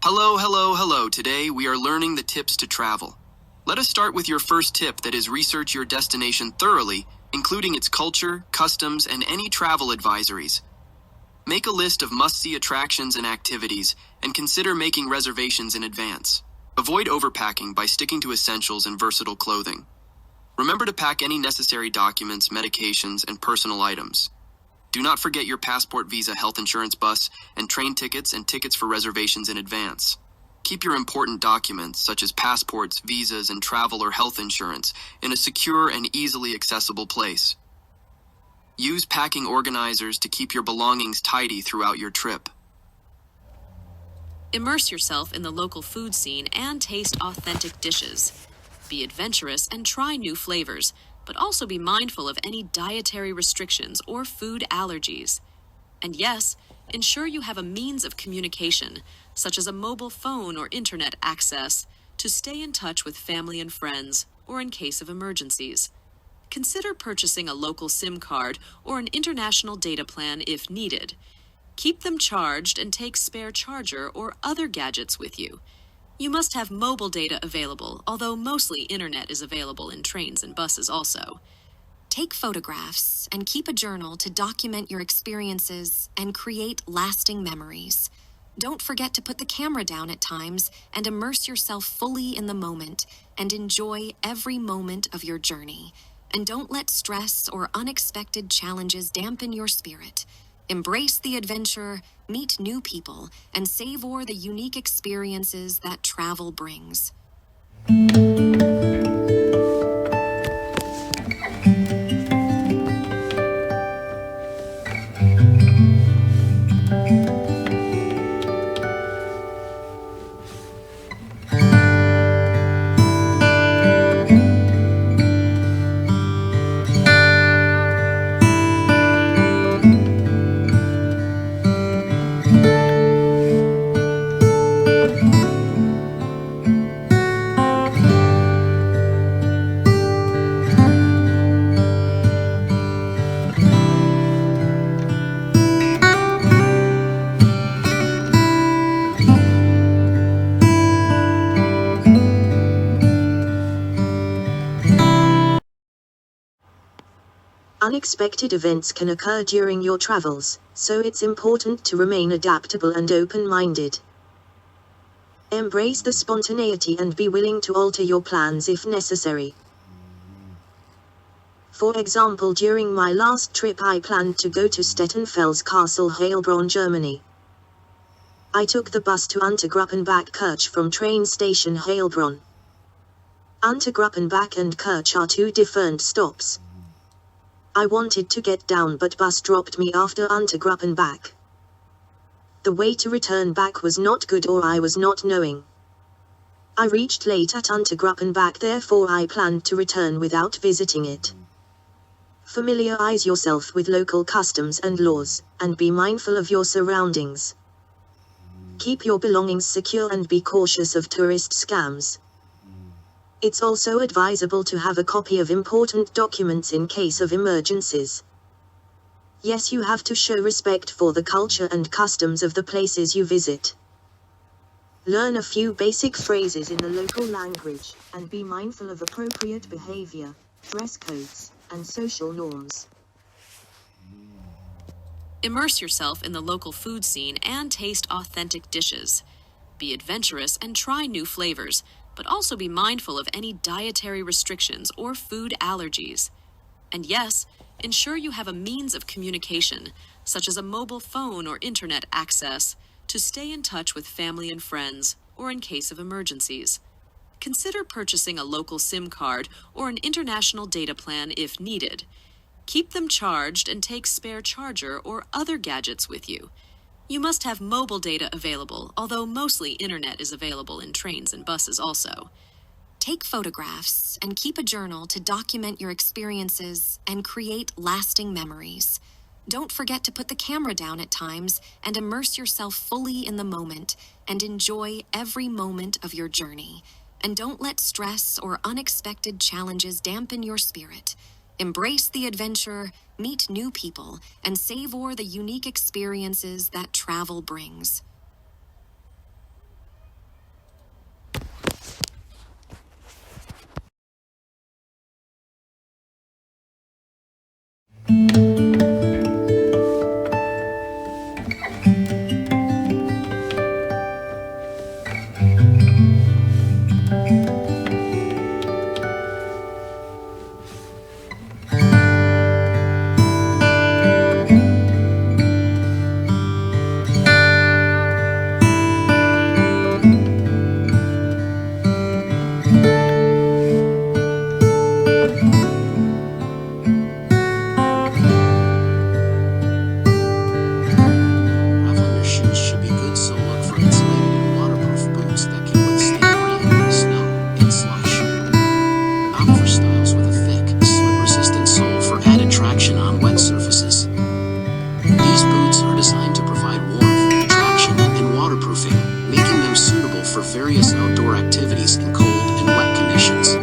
Hello, hello, hello. Today we are learning the tips to travel. Let us start with your first tip, that is research your destination thoroughly, including its culture, customs, and any travel advisories. Make a list of must-see attractions and activities, and consider making reservations in advance. Avoid overpacking by sticking to essentials and versatile clothing. Remember to pack any necessary documents, medications, and personal items. Do not forget your passport, visa, health insurance, bus, and train tickets and tickets for reservations in advance. Keep your important documents, such as passports, visas, and travel or health insurance, in a secure and easily accessible place. Use packing organizers to keep your belongings tidy throughout your trip. Immerse yourself in the local food scene and taste authentic dishes. Be adventurous and try new flavors, but also be mindful of any dietary restrictions or food allergies. And yes, ensure you have a means of communication, such as a mobile phone or internet access, to stay in touch with family and friends, or in case of emergencies. Consider purchasing a local SIM card or an international data plan if needed. Keep them charged and take spare charger or other gadgets with you. You must have mobile data available, although mostly internet is available in trains and buses also. Take photographs and keep a journal to document your experiences and create lasting memories. Don't forget to put the camera down at times and immerse yourself fully in the moment and enjoy every moment of your journey. And don't let stress or unexpected challenges dampen your spirit. Embrace the adventure, meet new people, and savor the unique experiences that travel brings. Unexpected events can occur during your travels, so it's important to remain adaptable and open-minded. Embrace the spontaneity and be willing to alter your plans if necessary. For example, during my last trip I planned to go to Stettenfels Castle Heilbronn Germany. I took the bus to Untergruppenbach Kirche from train station Heilbronn. Untergruppenbach and Kirche are two different stops. I wanted to get down but bus dropped me after Untergruppenbach. The way to return back was not good or I was not knowing. I reached late at Untergruppenbach, therefore I planned to return without visiting it. Familiarize yourself with local customs and laws, and be mindful of your surroundings. Keep your belongings secure and be cautious of tourist scams. It's also advisable to have a copy of important documents in case of emergencies. Yes, you have to show respect for the culture and customs of the places you visit. Learn a few basic phrases in the local language, and be mindful of appropriate behavior, dress codes, and social norms. Immerse yourself in the local food scene and taste authentic dishes. Be adventurous and try new flavors, but also be mindful of any dietary restrictions or food allergies. And yes, ensure you have a means of communication, such as a mobile phone or internet access, to stay in touch with family and friends, or in case of emergencies. Consider purchasing a local SIM card or an international data plan if needed. Keep them charged and take spare charger or other gadgets with you. You must have mobile data available, although mostly internet is available in trains and buses also. Take photographs and keep a journal to document your experiences and create lasting memories. Don't forget to put the camera down at times and immerse yourself fully in the moment and enjoy every moment of your journey. And don't let stress or unexpected challenges dampen your spirit. Embrace the adventure, meet new people, and savor the unique experiences that travel brings. various outdoor activities in cold and wet conditions.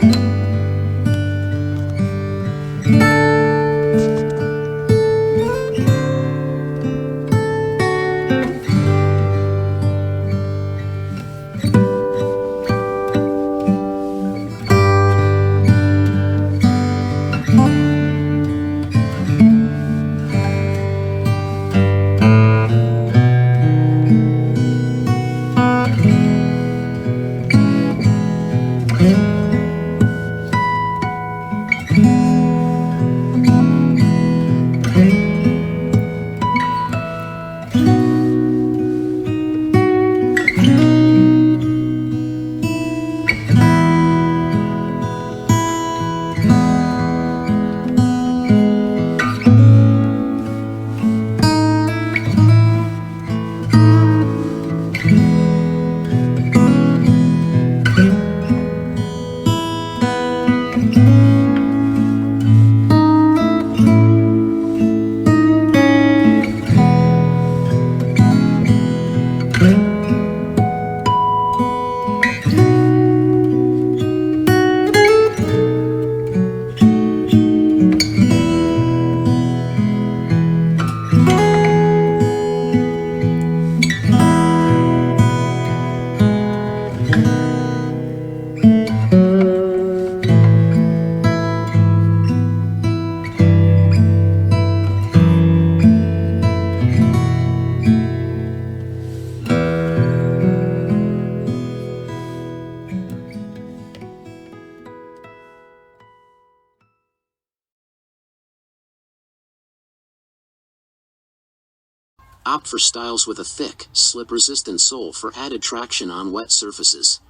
Opt for styles with a thick, slip-resistant sole for added traction on wet surfaces.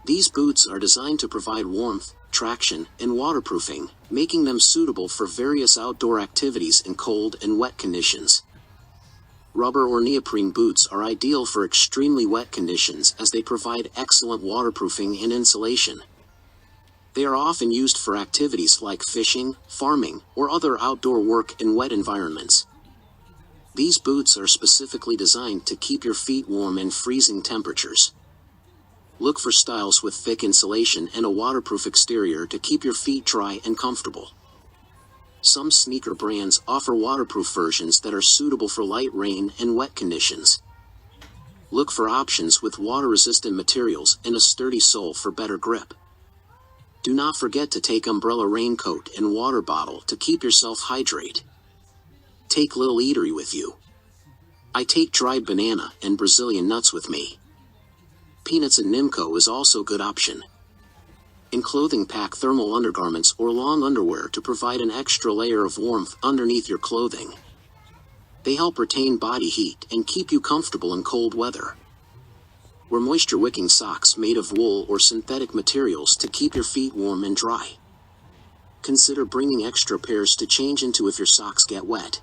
These boots are designed to provide warmth, traction, and waterproofing, making them suitable for various outdoor activities in cold and wet conditions. Rubber or neoprene boots are ideal for extremely wet conditions as they provide excellent waterproofing and insulation. They are often used for activities like fishing, farming, or other outdoor work in wet environments. These boots are specifically designed to keep your feet warm in freezing temperatures. Look for styles with thick insulation and a waterproof exterior to keep your feet dry and comfortable. Some sneaker brands offer waterproof versions that are suitable for light rain and wet conditions. Look for options with water-resistant materials and a sturdy sole for better grip. Do not forget to take umbrella, raincoat, and water bottle to keep yourself hydrated. Take little eatery with you. I take dried banana and Brazilian nuts with me. Peanuts and Nimco is also a good option. In clothing, pack thermal undergarments or long underwear to provide an extra layer of warmth underneath your clothing. They help retain body heat and keep you comfortable in cold weather. Wear moisture-wicking socks made of wool or synthetic materials to keep your feet warm and dry. Consider bringing extra pairs to change into if your socks get wet.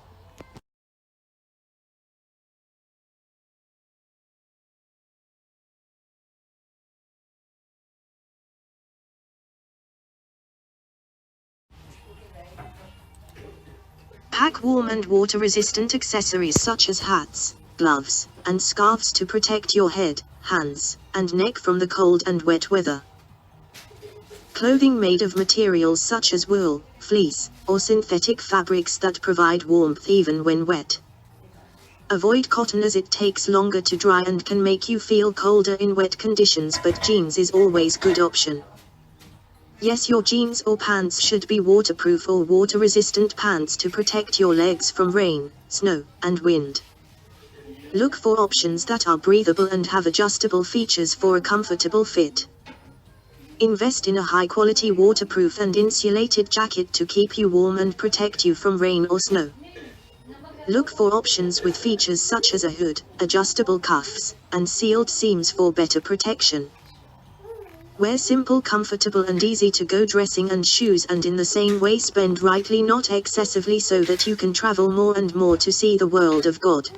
Pack warm and water-resistant accessories such as hats, gloves, and scarves to protect your head, hands, and neck from the cold and wet weather. Clothing made of materials such as wool, fleece, or synthetic fabrics that provide warmth even when wet. Avoid cotton as it takes longer to dry and can make you feel colder in wet conditions, but jeans is always good option. Yes, your jeans or pants should be waterproof or water-resistant pants to protect your legs from rain, snow, and wind. Look for options that are breathable and have adjustable features for a comfortable fit. Invest in a high-quality waterproof and insulated jacket to keep you warm and protect you from rain or snow. Look for options with features such as a hood, adjustable cuffs, and sealed seams for better protection. Wear simple, comfortable, and easy-to-go dressing and shoes, and in the same way spend rightly, not excessively, so that you can travel more and more to see the world of God.